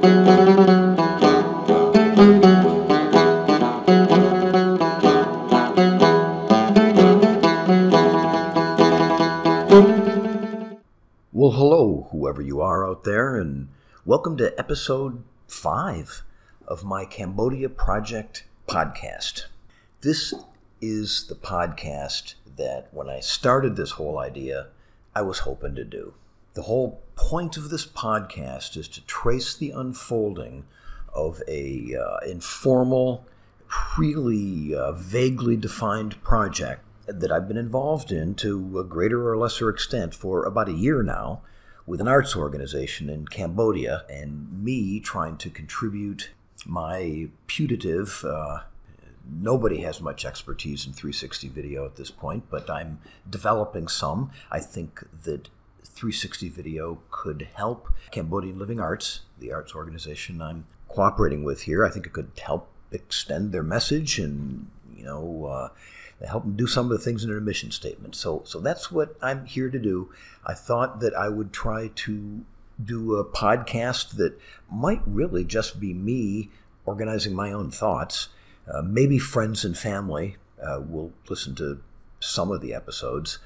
Well, hello, whoever you are out there, and welcome to episode 5 of my Cambodia Project podcast. This is the podcast that when I started this whole idea, I was hoping to do. The whole point of this podcast is to trace the unfolding of a informal, really vaguely defined project that I've been involved in to a greater or lesser extent for about a year now with an arts organization in Cambodia, and me trying to contribute my putative, nobody has much expertise in 360 video at this point, but I'm developing some. I think that 360 video could help Cambodian Living Arts, the arts organization I'm cooperating with here. I think it could help extend their message and, help them do some of the things in their mission statement. So that's what I'm here to do. I thought that I would try to do a podcast that might really just be me organizing my own thoughts. Maybe friends and family will listen to some of the episodes,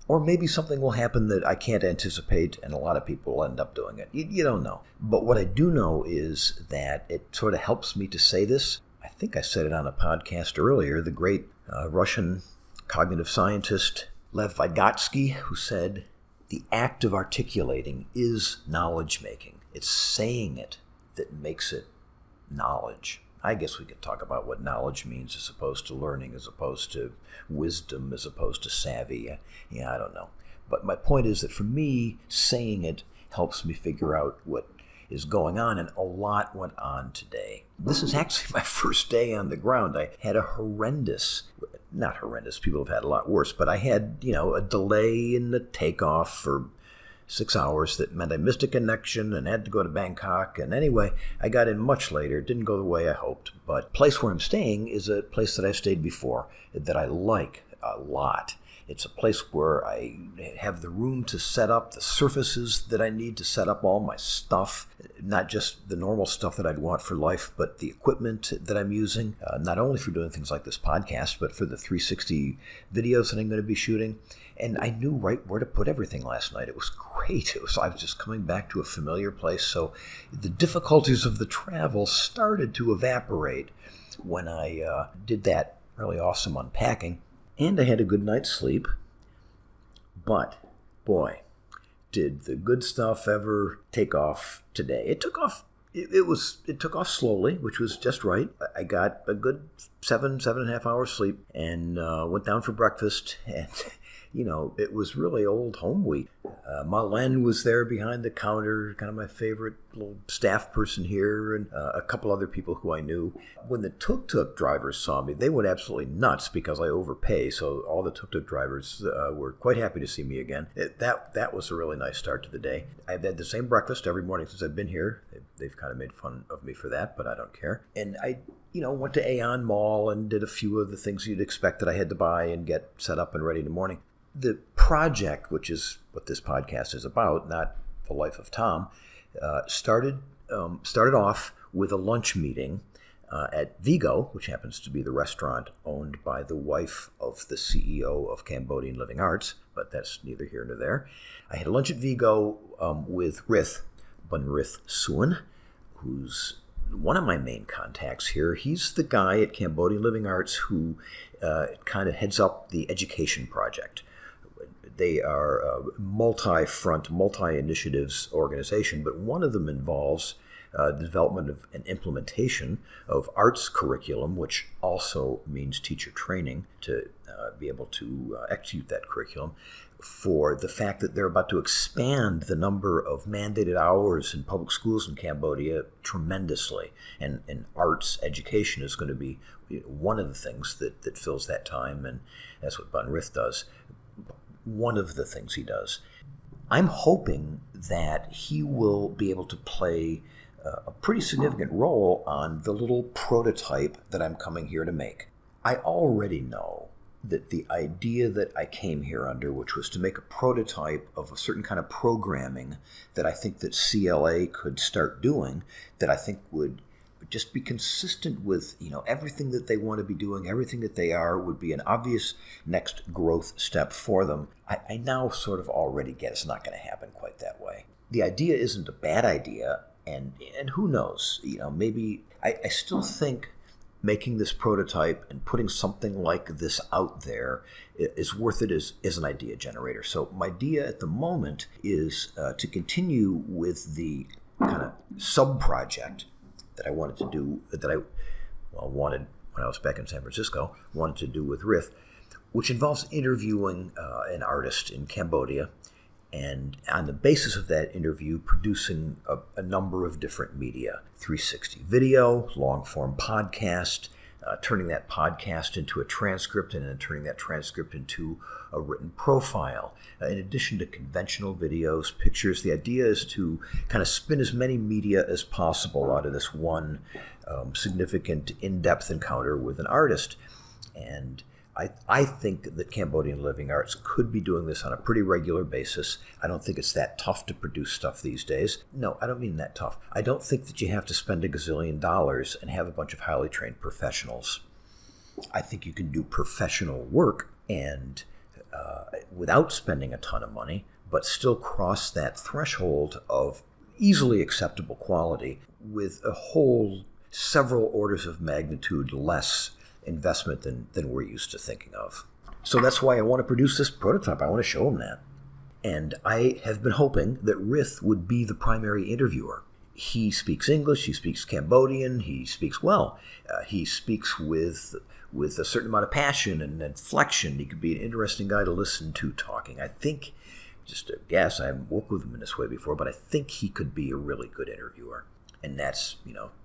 or maybe something will happen that I can't anticipate and a lot of people will end up doing it. You don't know. But what I do know is that it sort of helps me to say this. I think I said it on a podcast earlier, the great Russian cognitive scientist Lev Vygotsky, who said, the act of articulating is knowledge-making. It's saying it that makes it knowledge. I guess we could talk about what knowledge means as opposed to learning, as opposed to wisdom, as opposed to savvy. I don't know. But my point is that for me, saying it helps me figure out what is going on, and a lot went on today. This is actually my first day on the ground. I had not horrendous, people have had a lot worse, but I had, a delay in the takeoff for 6 hours that meant I missed a connection and had to go to Bangkok. And anyway, I got in much later. It didn't go the way I hoped. But the place where I'm staying is a place that I've stayed before that I like a lot. It's a place where I have the room to set up the surfaces that I need to set up all my stuff, not just the normal stuff that I'd want for life, but the equipment that I'm using, not only for doing things like this podcast, but for the 360 videos that I'm going to be shooting. And I knew right where to put everything last night. It was great. I was just coming back to a familiar place. So the difficulties of the travel started to evaporate when I did that really awesome unpacking. And I had a good night's sleep. But, boy, did the good stuff ever take off today. It took off. It took off slowly, which was just right. I got a good 7.5 hours sleep and went down for breakfast. And, it was really old home week. Ma Len was there behind the counter, kind of my favorite little staff person here, and a couple other people who I knew. When the tuk-tuk drivers saw me, they went absolutely nuts because I overpay, so all the tuk-tuk drivers were quite happy to see me again. That was a really nice start to the day. I've had the same breakfast every morning since I've been here. They've kind of made fun of me for that, but I don't care. And I went to Aeon Mall and did a few of the things you'd expect that I had to buy and get set up and ready in the morning. The project, which is what this podcast is about, not the life of Tom, started off with a lunch meeting at Vigo, which happens to be the restaurant owned by the wife of the CEO of Cambodian Living Arts, but that's neither here nor there. I had lunch at Vigo with Rith, Bunrith Suan, who's one of my main contacts here. He's the guy at Cambodian Living Arts who kind of heads up the education project. They are a multi-front, multi-initiatives organization, but one of them involves the development of an implementation of arts curriculum, which also means teacher training to be able to execute that curriculum, for the fact that they're about to expand the number of mandated hours in public schools in Cambodia tremendously. And arts education is going to be one of the things that fills that time, and that's what Bunrith does. One of the things he does. I'm hoping that he will be able to play a pretty significant role on the little prototype that I'm coming here to make. I already know that the idea that I came here under, which was to make a prototype of a certain kind of programming that I think that CLA could start doing, that I think would just be consistent with, everything that they want to be doing, everything that they are, would be an obvious next growth step for them. I now sort of already get it's not going to happen quite that way. The idea isn't a bad idea, and who knows, maybe I still think making this prototype and putting something like this out there is worth it as an idea generator. So my idea at the moment is to continue with the kind of sub-project that I wanted to do, wanted when I was back in San Francisco, wanted to do with Rith, which involves interviewing an artist in Cambodia, and on the basis of that interview, producing a number of different media: 360 video, long-form podcast, turning that podcast into a transcript, and then turning that transcript into a written profile. In addition to conventional videos, pictures, the idea is to kind of spin as many media as possible out of this one significant in-depth encounter with an artist. And I think that Cambodian Living Arts could be doing this on a pretty regular basis. I don't think it's that tough to produce stuff these days. No, I don't mean that tough. I don't think that you have to spend $1 gazillion and have a bunch of highly trained professionals. I think you can do professional work and without spending a ton of money, but still cross that threshold of easily acceptable quality with a whole several orders of magnitude less investment than we're used to thinking of. So that's why I want to produce this prototype. I want to show them that. And I have been hoping that Rith would be the primary interviewer. He speaks English, he speaks Cambodian, he speaks well. He speaks with a certain amount of passion and inflection. He could be an interesting guy to listen to talking. I think, just a guess, I haven't worked with him in this way before, but I think he could be a really good interviewer. And that's,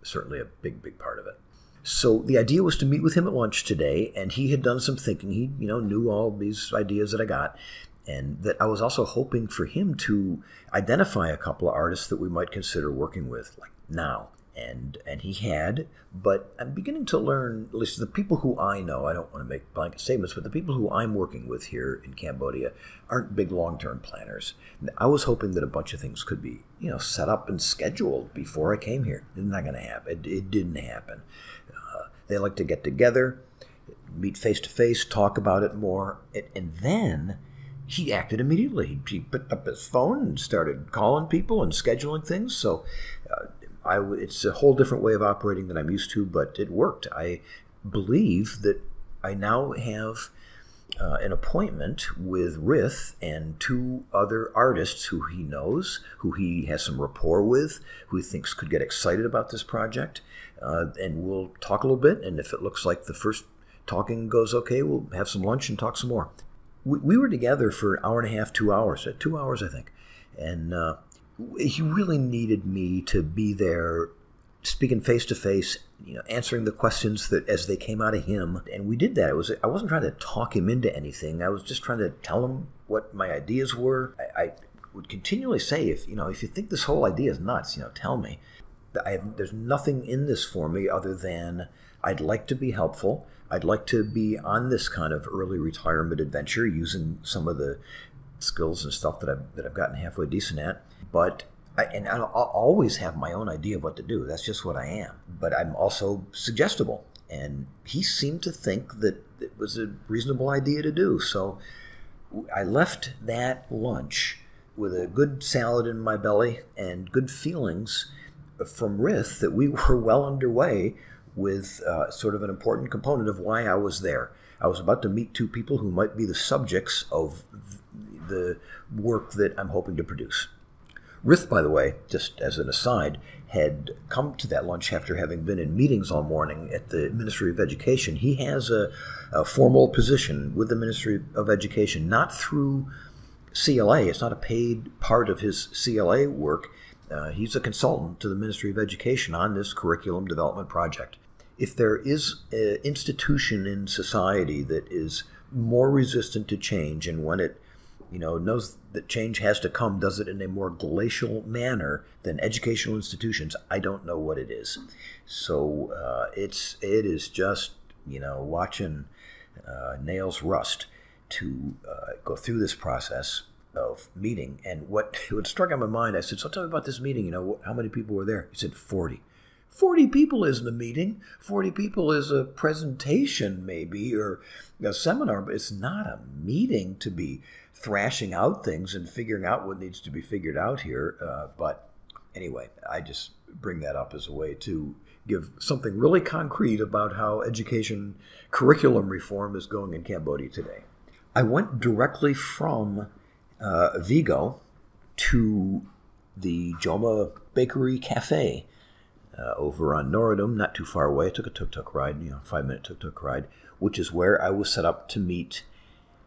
certainly a big part of it. So the idea was to meet with him at lunch today, and he had done some thinking. He, knew all these ideas that I got, and that I was also hoping for him to identify a couple of artists that we might consider working with, like now. And he had, but I'm beginning to learn, at least the people who I know, I don't want to make blanket statements, but the people who I'm working with here in Cambodia aren't big long-term planners. I was hoping that a bunch of things could be, set up and scheduled before I came here. It's not going to happen. It didn't happen. They like to get together, meet face-to-face, talk about it more, and then he acted immediately. He picked up his phone and started calling people and scheduling things. So it's a whole different way of operating than I'm used to, but it worked. I believe that I now have an appointment with Rith and 2 other artists who he knows, who he has some rapport with, who he thinks could get excited about this project. And we'll talk a little bit, and if it looks like the first talking goes okay, we'll have some lunch and talk some more. We were together for an hour and a half, 2 hours, 2 hours, I think. And he really needed me to be there, speaking face-to-face, answering the questions that as they came out of him. And we did that. I wasn't trying to talk him into anything. I was just trying to tell him what my ideas were. I would continually say, if you think this whole idea is nuts, tell me. There's nothing in this for me other than I'd like to be helpful. I'd like to be on this kind of early retirement adventure using some of the skills and stuff that I've gotten halfway decent at. But I'll always have my own idea of what to do. That's just what I am. But I'm also suggestible. And he seemed to think that it was a reasonable idea to do. So I left that lunch with a good salad in my belly and good feelings from Rith that we were well underway with sort of an important component of why I was there. I was about to meet 2 people who might be the subjects of the work that I'm hoping to produce. Rith, by the way, just as an aside, had come to that lunch after having been in meetings all morning at the Ministry of Education. He has a formal position with the Ministry of Education, not through CLA. It's not a paid part of his CLA work. He's a consultant to the Ministry of Education on this curriculum development project. If there is an institution in society that is more resistant to change, and when it knows that change has to come, does it in a more glacial manner than educational institutions, I don't know what it is. So it is just watching nails rust to go through this process of meeting. And what struck on my mind, I said, so tell me about this meeting. How many people were there? He said, 40. 40 people isn't a meeting. 40 people is a presentation maybe, or a seminar, but it's not a meeting to be thrashing out things and figuring out what needs to be figured out here. But anyway, I just bring that up as a way to give something really concrete about how education curriculum reform is going in Cambodia today. I went directly from Vigo to the Joma Bakery Cafe over on Norodom, not too far away. I took a tuk-tuk ride, 5-minute tuk-tuk ride, which is where I was set up to meet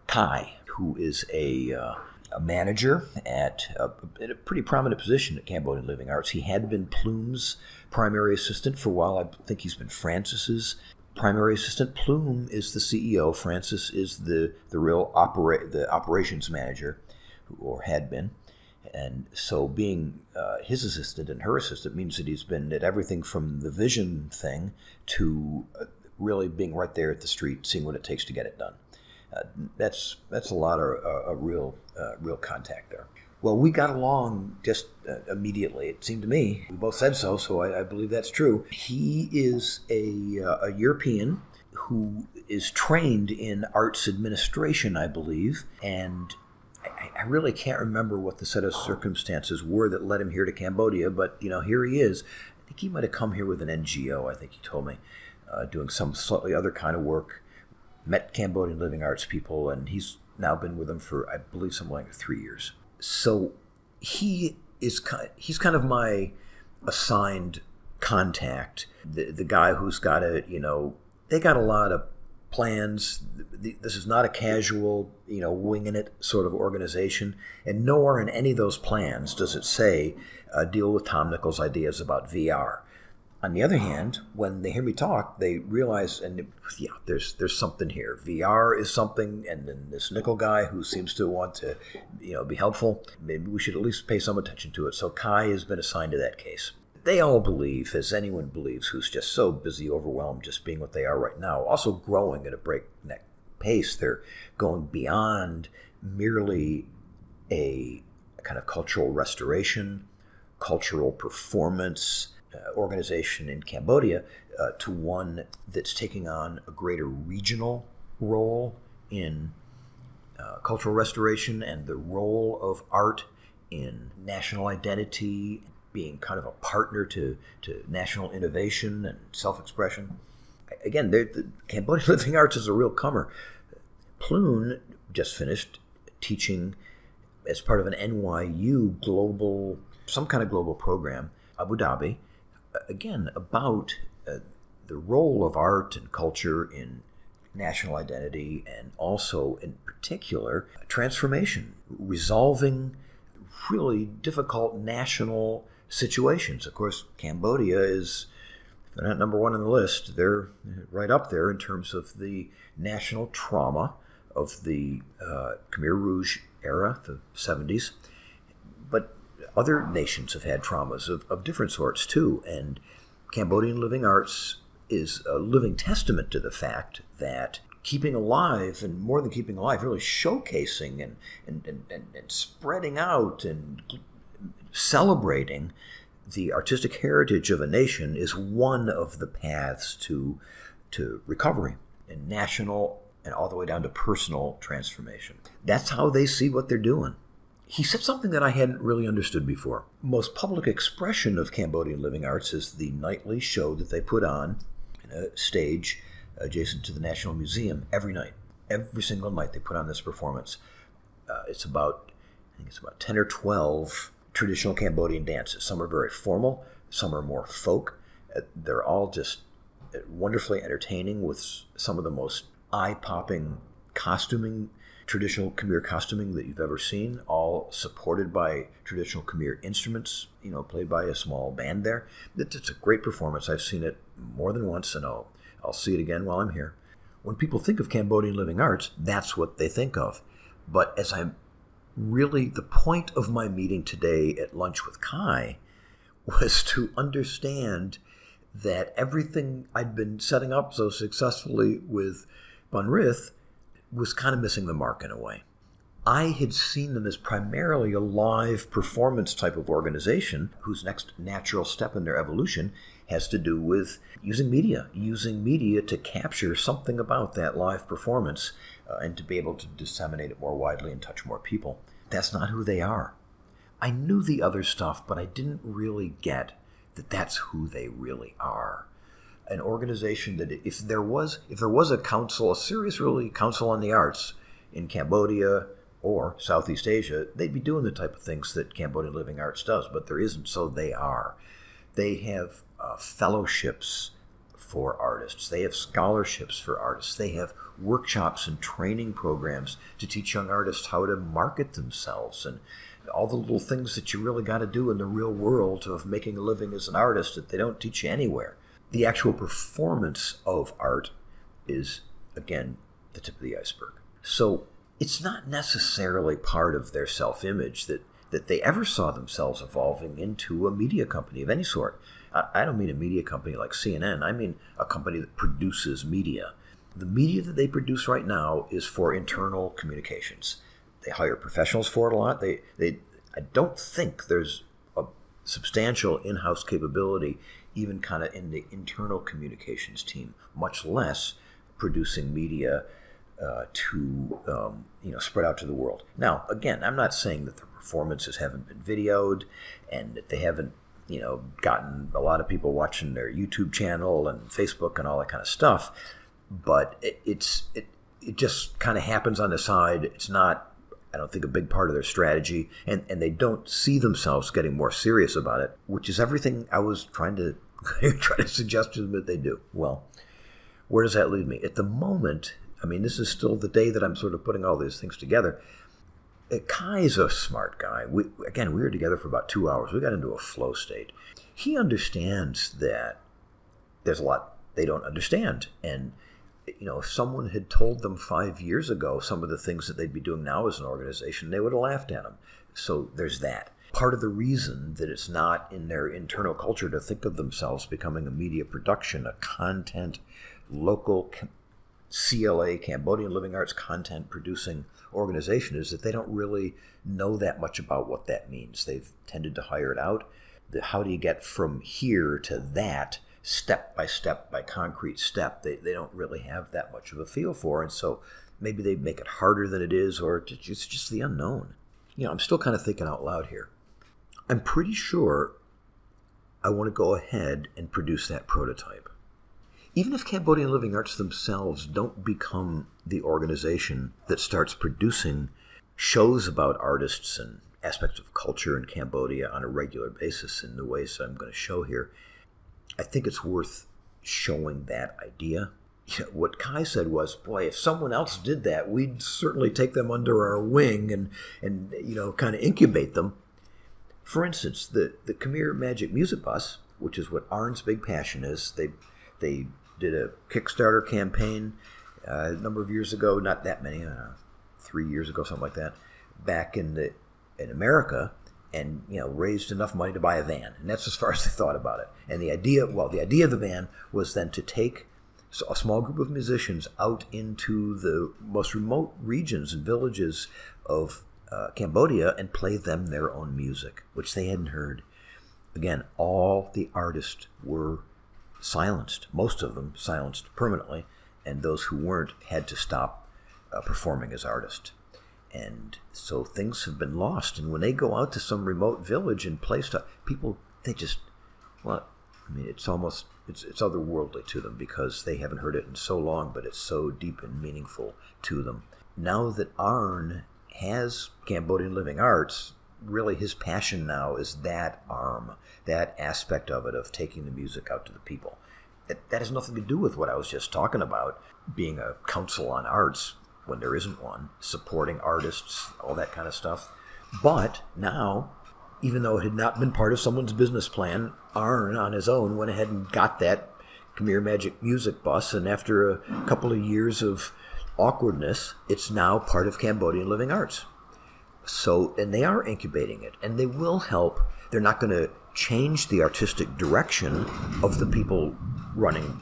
Kai, who is a manager at a pretty prominent position at Cambodian Living Arts. He had been Plume's primary assistant for a while. I think he's been Francis's primary assistant. Plume is the CEO. Francis is the real operations manager, or had been. And so being his assistant and her assistant means that he's been at everything from the vision thing to really being right there at the street, seeing what it takes to get it done. That's a lot of real contact there. Well, we got along just immediately. It seemed to me. We both said so, so I believe that's true. He is a European who is trained in arts administration, I believe, and I really can't remember what the set of circumstances were that led him here to Cambodia, but here he is. I think he might have come here with an NGO, I think he told me, doing some slightly other kind of work. Met Cambodian Living Arts people, and he's now been with them for, I believe, something like 3 years. So he's kind of my assigned contact, the guy who's got they got a lot of plans. This is not a casual, winging it sort of organization, and nowhere in any of those plans does it say deal with Tom Nichols' ideas about VR. On the other hand, when they hear me talk, they realize, there's something here. VR is something, and then this Nickel guy who seems to want to, be helpful, maybe we should at least pay some attention to it. So Kai has been assigned to that case. They all believe, as anyone believes who's just so busy, overwhelmed, just being what they are right now, also growing at a breakneck pace. They're going beyond merely a kind of cultural restoration, cultural performance organization in Cambodia to one that's taking on a greater regional role in cultural restoration and the role of art in national identity, being kind of a partner to national innovation and self-expression. Again, the Cambodian Living Arts is a real comer. Plume just finished teaching as part of an NYU global, some kind of global program, Abu Dhabi, again, about the role of art and culture in national identity, and also, in particular, transformation, resolving really difficult national situations. Of course, Cambodia is, if they're not number one on the list, they're right up there in terms of the national trauma of the Khmer Rouge era, the 70s. But other nations have had traumas of different sorts too, and Cambodian Living Arts is a living testament to the fact that keeping alive, and more than keeping alive, really showcasing and spreading out and celebrating the artistic heritage of a nation is one of the paths to recovery and national and all the way down to personal transformation. That's how they see what they're doing. He said something that I hadn't really understood before. Most public expression of Cambodian Living Arts is the nightly show that they put on in a stage adjacent to the National Museum every night. Every single night they put on this performance. It's about 10 or 12 traditional Cambodian dances. Some are very formal, some are more folk. They're all just wonderfully entertaining with some of the most eye-popping costuming, traditional Khmer costuming that you've ever seen, all supported by traditional Khmer instruments, played by a small band there. It's a great performance. I've seen it more than once, and I'll see it again while I'm here. When people think of Cambodian Living Arts, that's what they think of. But as I'm really, the point of my meeting today at lunch with Kai was to understand that everything I'd been setting up so successfully with Bunrith was kind of missing the mark in a way. I had seen them as primarily a live performance type of organization whose next natural step in their evolution has to do with using media to capture something about that live performance and to be able to disseminate it more widely and touch more people. That's not who they are. I knew the other stuff, but I didn't really get that that's who they really are. An organization that if there was a council, a serious really council on the arts in Cambodia or Southeast Asia, they'd be doing the type of things that Cambodian Living Arts does, but there isn't, so they are. They have fellowships for artists. They have scholarships for artists. They have workshops and training programs to teach young artists how to market themselves and all the little things that you really got to do in the real world of making a living as an artist that they don't teach you anywhere. The actual performance of art is, again, the tip of the iceberg. So it's not necessarily part of their self-image that they ever saw themselves evolving into a media company of any sort. I don't mean a media company like CNN. I mean a company that produces media. The media that they produce right now is for internal communications. They hire professionals for it a lot. I don't think there's a substantial in-house capability even kind of in the internal communications team, much less producing media to spread out to the world. Now, again, I'm not saying that their performances haven't been videoed and that they haven't, gotten a lot of people watching their YouTube channel and Facebook and all that kind of stuff. But it just kind of happens on the side. It's not, I don't think, a big part of their strategy, and they don't see themselves getting more serious about it, which is everything I was trying to suggest to them that they do. Well, where does that leave me? At the moment, I mean, this is still the day that I'm sort of putting all these things together. Kai's a smart guy. We were together for about 2 hours. We got into a flow state. He understands that there's a lot they don't understand. And, if someone had told them 5 years ago some of the things that they'd be doing now as an organization, they would have laughed at them. So there's that. Part of the reason that it's not in their internal culture to think of themselves becoming a media production, a content, local CLA, Cambodian Living Arts content producing organization is that they don't really know that much about what that means. They've tended to hire it out. How do you get from here to that, step by step, by concrete step, they don't really have that much of a feel for. And so maybe they make it harder than it is, or it's just the unknown. I'm still kind of thinking out loud here. I'm pretty sure I want to go ahead and produce that prototype. Even if Cambodian Living Arts themselves don't become the organization that starts producing shows about artists and aspects of culture in Cambodia on a regular basis in the ways I'm going to show here, I think it's worth showing that idea. What Kai said was, boy, if someone else did that, we'd certainly take them under our wing and kind of incubate them. For instance, the Khmer Magic Music Bus, which is what Arn's big passion is, they did a Kickstarter campaign a number of years ago, not that many, 3 years ago, something like that, back in America, and raised enough money to buy a van, and that's as far as they thought about it. And the idea of the van was then to take a small group of musicians out into the most remote regions and villages of Cambodia and play them their own music, which they hadn't heard. Again, all the artists were silenced, most of them silenced permanently, and those who weren't had to stop performing as artists. And so things have been lost. And when they go out to some remote village and play stuff, people, it's otherworldly to them because they haven't heard it in so long, but it's so deep and meaningful to them. Now that Arn has Cambodian Living Arts, really his passion now is that arm, that aspect of it, of taking the music out to the people. That has nothing to do with what I was just talking about, being a council on arts when there isn't one, supporting artists, all that kind of stuff. But now, even though it had not been part of someone's business plan, Arn on his own went ahead and got that Khmer Magic Music Bus, and after a couple of years of awkwardness, it's now part of Cambodian Living Arts. So, and they are incubating it, and they will help. They're not going to change the artistic direction of the people running.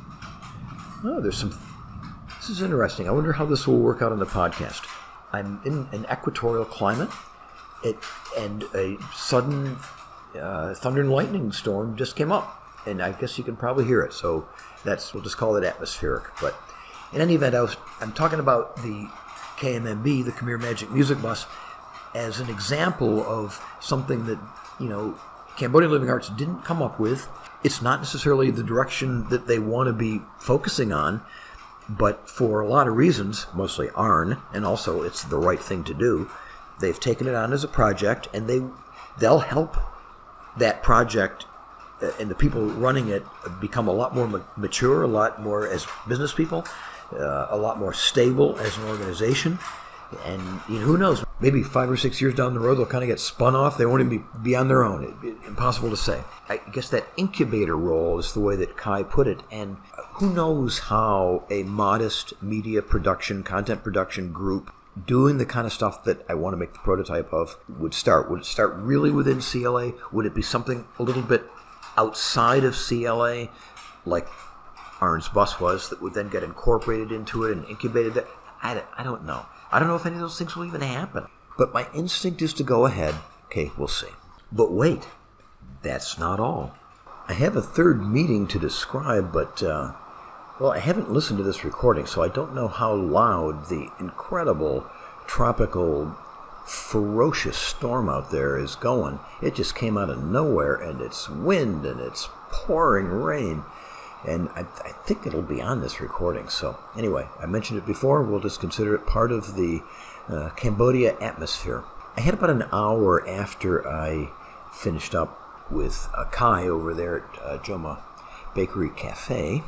Oh, there's some This is interesting. I wonder how this will work out on the podcast. I'm in an equatorial climate, and a sudden thunder and lightning storm just came up, and I guess you can probably hear it. So we'll just call it atmospheric. But in any event, I'm talking about the KMMB, the Khmer Magic Music Bus, as an example of something that, Cambodian Living Arts didn't come up with. It's not necessarily the direction that they want to be focusing on, but for a lot of reasons, mostly ARN, and also it's the right thing to do, they've taken it on as a project, and they'll help that project and the people running it become a lot more mature, a lot more as business people, a lot more stable as an organization. And who knows, maybe 5 or 6 years down the road they'll kind of get spun off. They won't even be on their own. Impossible to say. I guess that incubator role is the way that Kai put it. And who knows how a modest media production, content production group doing the kind of stuff that I want to make the prototype of would start. Would it start really within CLA? Would it be something a little bit outside of CLA, like ARN's Bus was, that would then get incorporated into it and incubated? I don't know. I don't know if any of those things will even happen. But my instinct is to go ahead. Okay, we'll see. But wait, that's not all. I have a third meeting to describe, but, I haven't listened to this recording, so I don't know how loud the incredible, tropical, ferocious storm out there is going. It just came out of nowhere, and it's wind, and it's pouring rain. And I think it'll be on this recording. So anyway, I mentioned it before. We'll just consider it part of the Cambodia atmosphere. I had about an hour after I finished up with Kai over there at Joma Bakery Cafe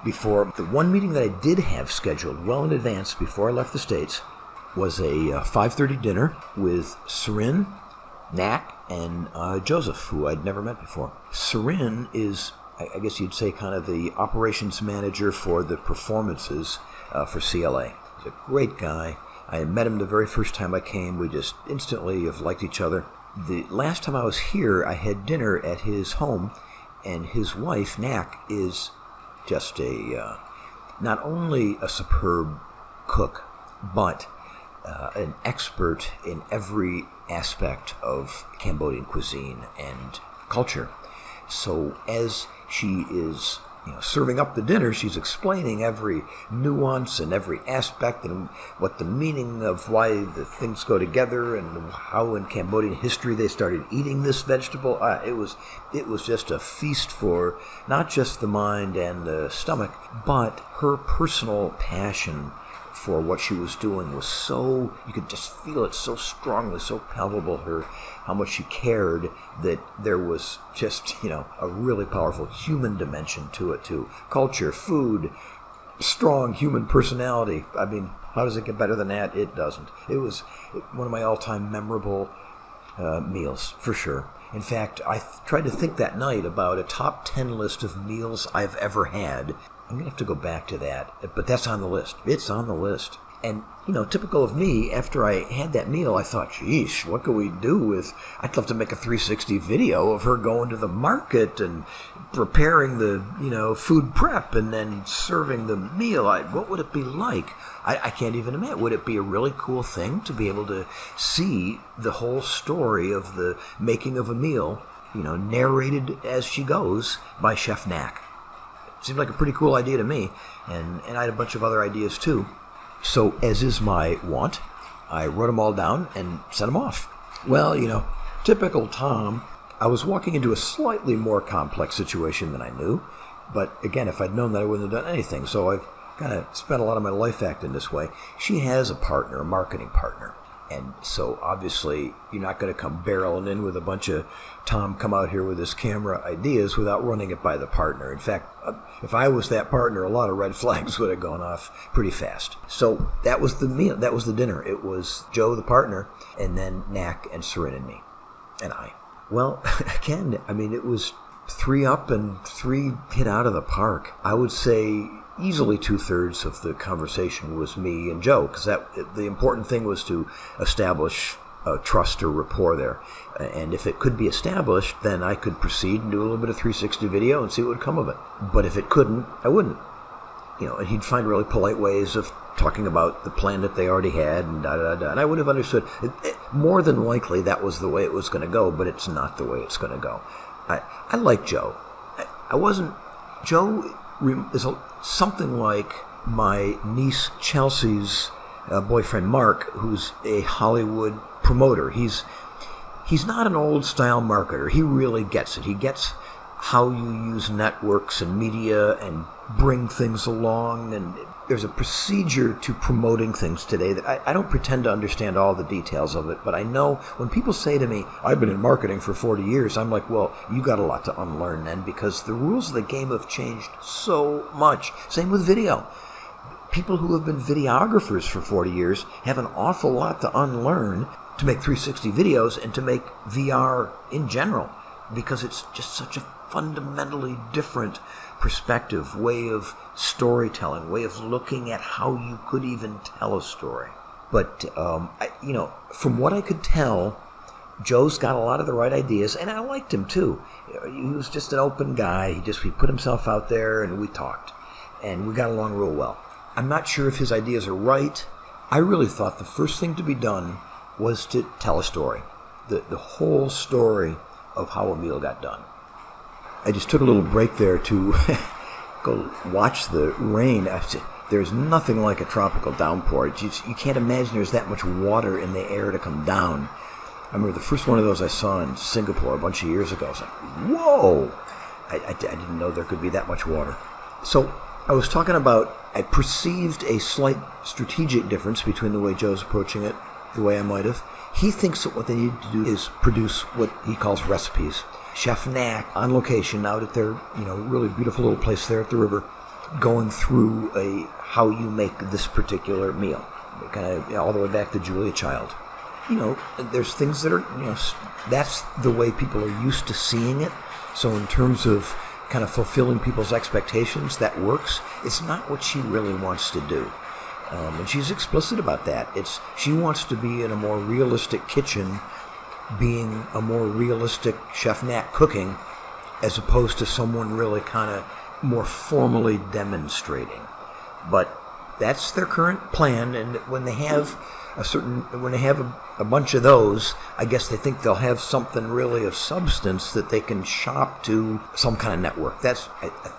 before the one meeting that I did have scheduled well in advance before I left the States was a 5:30 dinner with Surin, Nak, and Joseph, who I'd never met before. Surin is, I guess you'd say, kind of the operations manager for the performances for CLA. He's a great guy. I met him the very first time I came. We just instantly have liked each other. The last time I was here, I had dinner at his home, and his wife, Nak, is just not only a superb cook, but an expert in every aspect of Cambodian cuisine and culture. So as she is serving up the dinner, she's explaining every nuance and every aspect and what the meaning of why the things go together and how in Cambodian history they started eating this vegetable. It was just a feast for not just the mind and the stomach, but her personal passion for what she was doing was so, you could just feel it so strongly, so palpable, how much she cared, that there was just, a really powerful human dimension to it too. Culture, food, strong human personality. I mean, how does it get better than that? It doesn't. It was one of my all-time memorable meals, for sure. In fact, I tried to think that night about a top 10 list of meals I've ever had. I'm going to have to go back to that, but that's on the list. It's on the list. And, typical of me, after I had that meal, I thought, geez, what could we do with... I'd love to make a 360 video of her going to the market and preparing the, food prep and then serving the meal. What would it be like? I can't even imagine. Would it be a really cool thing to be able to see the whole story of the making of a meal, narrated as she goes by Chef Nak? Seemed like a pretty cool idea to me, and I had a bunch of other ideas too. So, as is my wont, I wrote them all down and sent them off. Well, typical Tom, I was walking into a slightly more complex situation than I knew, but again, if I'd known that, I wouldn't have done anything, so I've kind of spent a lot of my life acting this way. She has a partner, a marketing partner, and so obviously you're not going to come barreling in with a bunch of Tom come out here with his camera ideas without running it by the partner. In fact, if I was that partner, a lot of red flags would have gone off pretty fast. So that was the meal. That was the dinner. It was Joe, the partner, and then Nak and Surin and me, and I. Well, again, it was 3 up and 3 hit out of the park. I would say easily 2/3 of the conversation was me and Joe, because the important thing was to establish trust or rapport there. And if it could be established, then I could proceed and do a little bit of 360 video and see what would come of it. But if it couldn't, I wouldn't. and he'd find really polite ways of talking about the plan that they already had, and da-da-da. And I would have understood. More than likely, that was the way it was going to go, but it's not the way it's going to go. I like Joe. Joe is something like my niece Chelsea's boyfriend Mark, who's a Hollywood promoter. He's not an old-style marketer. He really gets it. He gets how you use networks and media and bring things along, and there's a procedure to promoting things today that I don't pretend to understand all the details of it, but I know when people say to me, I've been in marketing for 40 years, I'm like, well, you got a lot to unlearn then, because the rules of the game have changed so much. Same with video. People who have been videographers for 40 years have an awful lot to unlearn to make 360 videos and to make VR in general, because it's just such a fundamentally different perspective, way of storytelling, way of looking at how you could even tell a story. But, from what I could tell, Joe's got a lot of the right ideas, and I liked him too. He was just an open guy. He put himself out there, and we talked, and we got along real well. I'm not sure if his ideas are right. I really thought the first thing to be done was to tell a story, the whole story of how a meal got done. I just took a little break there to go watch the rain. There's nothing like a tropical downpour. You can't imagine there's that much water in the air to come down. I remember the first one of those I saw in Singapore a bunch of years ago. I was like, whoa! I didn't know there could be that much water. So I was talking about, I perceived a slight strategic difference between the way Joe's approaching it, the way I might have. He thinks that what they need to do is produce what he calls recipes. Chef Knack on location out at their, really beautiful little place there at the river, going through how you make this particular meal, kind of all the way back to Julia Child. There's things that are, that's the way people are used to seeing it. So in terms of kind of fulfilling people's expectations, that works. It's not what she really wants to do. And she's explicit about that. She wants to be in a more realistic kitchen, being a more realistic Chef Nat cooking, as opposed to someone really kind of more formally demonstrating. But that's their current plan, and when they have a bunch of those, I guess they think they'll have something really of substance that they can shop to some kind of network. I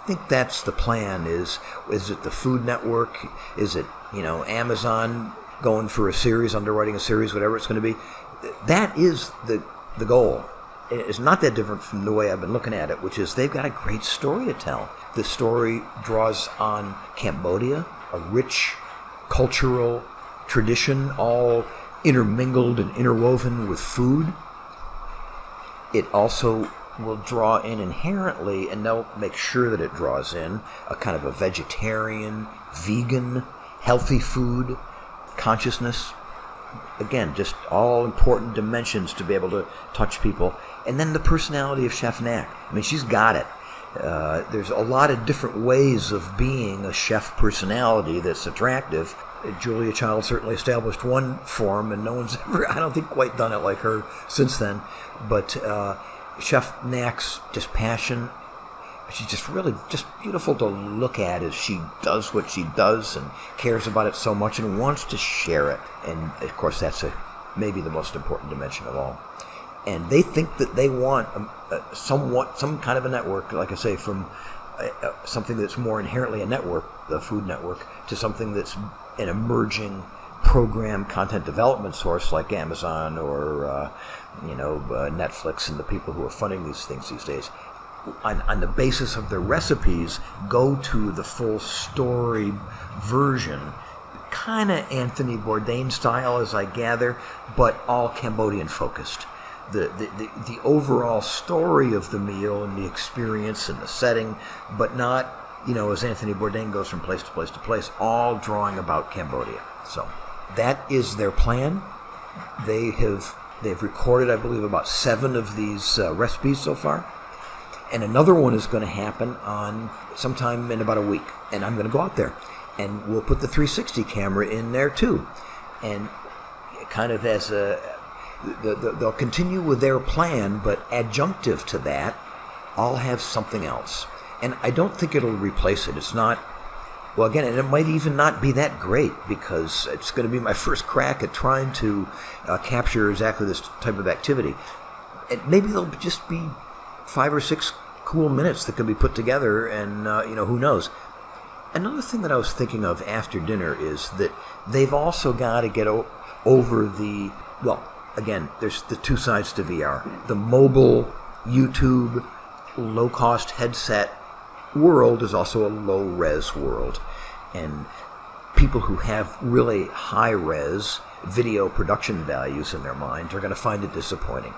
think that's the plan. Is it the Food Network? Is it Amazon going for a series, underwriting a series, whatever it's going to be? That is the goal. It's not that different from the way I've been looking at it, which is they've got a great story to tell. The story draws on Cambodia, a rich cultural tradition, all intermingled and interwoven with food. It also will draw in inherently, and they'll make sure that it draws in, a kind of a vegetarian, vegan, healthy food consciousness. Again, just all important dimensions to be able to touch people. And then the personality of Chef Knack. I mean, she's got it. There's a lot of different ways of being a chef personality that's attractive. Julia Child certainly established one form, and no one's ever, I don't think, quite done it like her since then. But Chef Knack's just passion, she's just really just beautiful to look at as she does what she does and cares about it so much and wants to share it. And, of course, that's maybe the most important dimension of all. And they think that they want some kind of a network, like I say, from something that's more inherently a network, the Food Network, to something that's an emerging program content development source like Amazon or Netflix and the people who are funding these things these days. On the basis of their recipes, go to the full story version, kind of Anthony Bourdain style, as I gather, but all Cambodian focused. The overall story of the meal and the experience and the setting, but not, as Anthony Bourdain goes from place to place to place, all drawing about Cambodia. So that is their plan. They've recorded, I believe, about 7 of these recipes so far. And another one is going to happen on sometime in about a week. And I'm going to go out there. And we'll put the 360 camera in there too. And kind of as they'll continue with their plan, but adjunctive to that, I'll have something else. And I don't think it'll replace it. It's not Well, again, and it might even not be that great because it's going to be my first crack at trying to capture exactly this type of activity. And maybe there'll just be 5 or 6 cool minutes that can be put together, and who knows. Another thing that I was thinking of after dinner is that they've also got to get over the, well, again, there's the two sides to VR. The mobile, YouTube, low-cost headset world is also a low-res world. And people who have really high-res video production values in their mind are going to find it disappointing.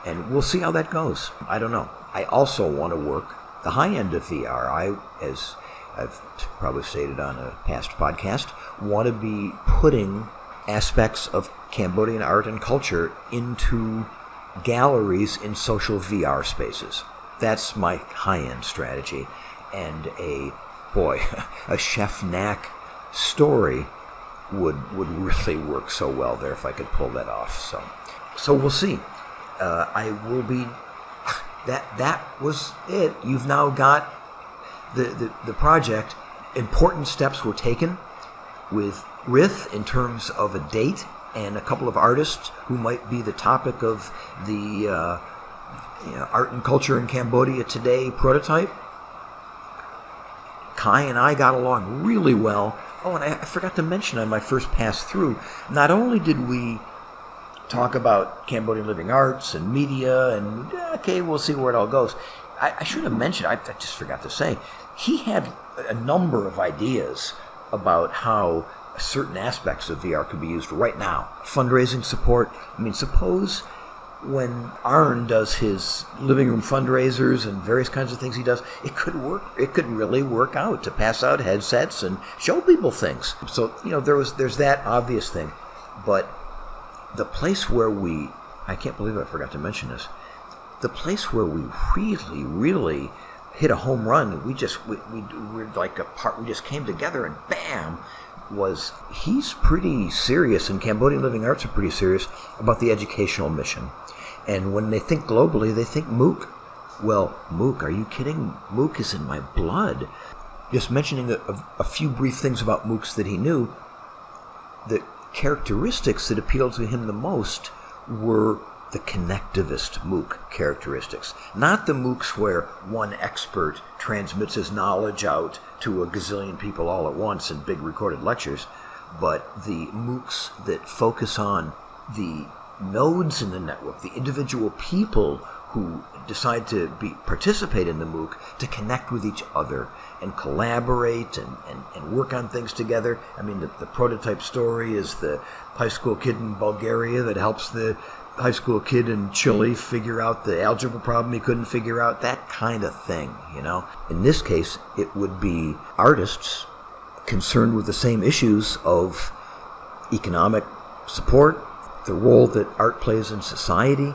And we'll see how that goes. I don't know. I also want to work the high end of VR. As I've probably stated on a past podcast, want to be putting aspects of Cambodian art and culture into galleries in social VR spaces. That's my high-end strategy. And a Chef Knack story would really work so well there if I could pull that off. So we'll see. I will be. That was it. You've now got the project. Important steps were taken with Rith in terms of a date and a couple of artists who might be the topic of the art and culture in Cambodia today prototype. Kai and I got along really well. Oh, and I forgot to mention on my first pass through, not only did we talk about Cambodian living arts and media, and okay, we'll see where it all goes. I should have mentioned, I just forgot to say, he had a number of ideas about how certain aspects of VR could be used right now. Fundraising support. I mean, suppose when Arn does his living room fundraisers and various kinds of things he does, it could work. It could really work out to pass out headsets and show people things. So, there's that obvious thing. But the place where I can't believe I forgot to mention this, the place where we really, really hit a home run, we just came together and bam, he's pretty serious, and Cambodian Living Arts are pretty serious about the educational mission. And when they think globally, they think MOOC. Well, MOOC, are you kidding? MOOC is in my blood. Just mentioning a few brief things about MOOCs that he knew, the characteristics that appealed to him the most were the connectivist MOOC characteristics. Not the MOOCs where one expert transmits his knowledge out to a gazillion people all at once in big recorded lectures, but the MOOCs that focus on the nodes in the network, the individual people who decide to participate in the MOOC to connect with each other and collaborate and work on things together. I mean, the prototype story is the high school kid in Bulgaria that helps the high school kid in Chile figure out the algebra problem he couldn't figure out, that kind of thing, In this case, it would be artists concerned with the same issues of economic support, the role that art plays in society,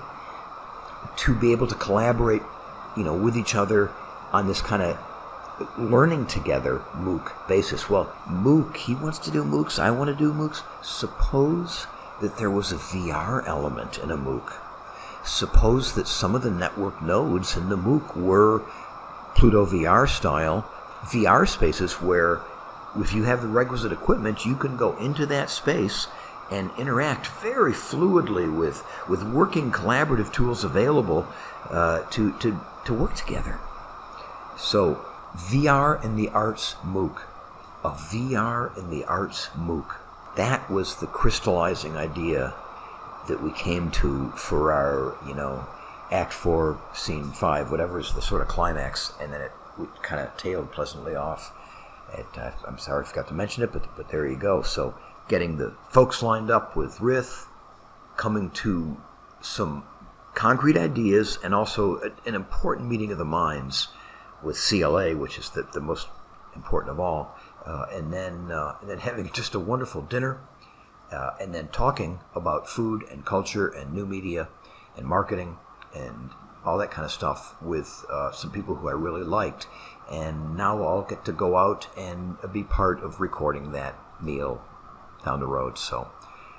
to be able to collaborate, with each other on this kind of learning together MOOC basis. Well, MOOC, he wants to do MOOCs, I want to do MOOCs. Suppose that there was a VR element in a MOOC. Suppose that some of the network nodes in the MOOC were Pluto VR style VR spaces where if you have the requisite equipment, you can go into that space and interact very fluidly with working collaborative tools available to work together. So, VR in the Arts MOOC. A VR in the Arts MOOC. That was the crystallizing idea that we came to for our, Act 4, Scene 5, whatever is the sort of climax, and then it kind of tailed pleasantly off. I'm sorry I forgot to mention it, but there you go. So, getting the folks lined up with Rith, coming to some concrete ideas, and also an important meeting of the minds with CLA, which is the most important of all, and then having just a wonderful dinner, and then talking about food and culture and new media and marketing and all that kind of stuff with some people who I really liked. And now I'll get to go out and be part of recording that meal down the road. So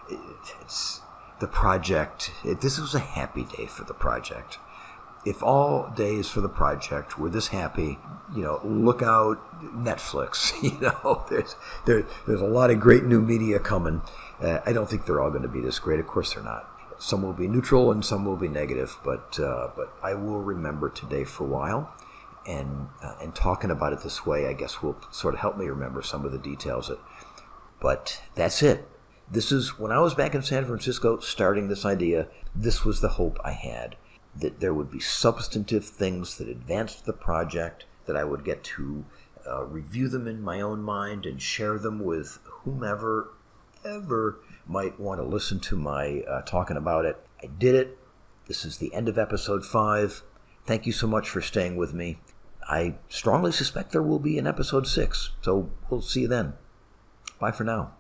it's the project. This was a happy day for the project. If all days for the project were this happy, look out Netflix. There's a lot of great new media coming. I don't think they're all going to be this great. Of course they're not. Some will be neutral and some will be negative, but I will remember today for a while, and talking about it this way, I guess, will sort of help me remember some of the details. But that's it. This is when I was back in San Francisco starting this idea. This was the hope I had, that there would be substantive things that advanced the project, that I would get to review them in my own mind and share them with whomever ever might want to listen to my talking about it. I did it. This is the end of episode 5. Thank you so much for staying with me. I strongly suspect there will be an episode 6, so we'll see you then. Bye for now.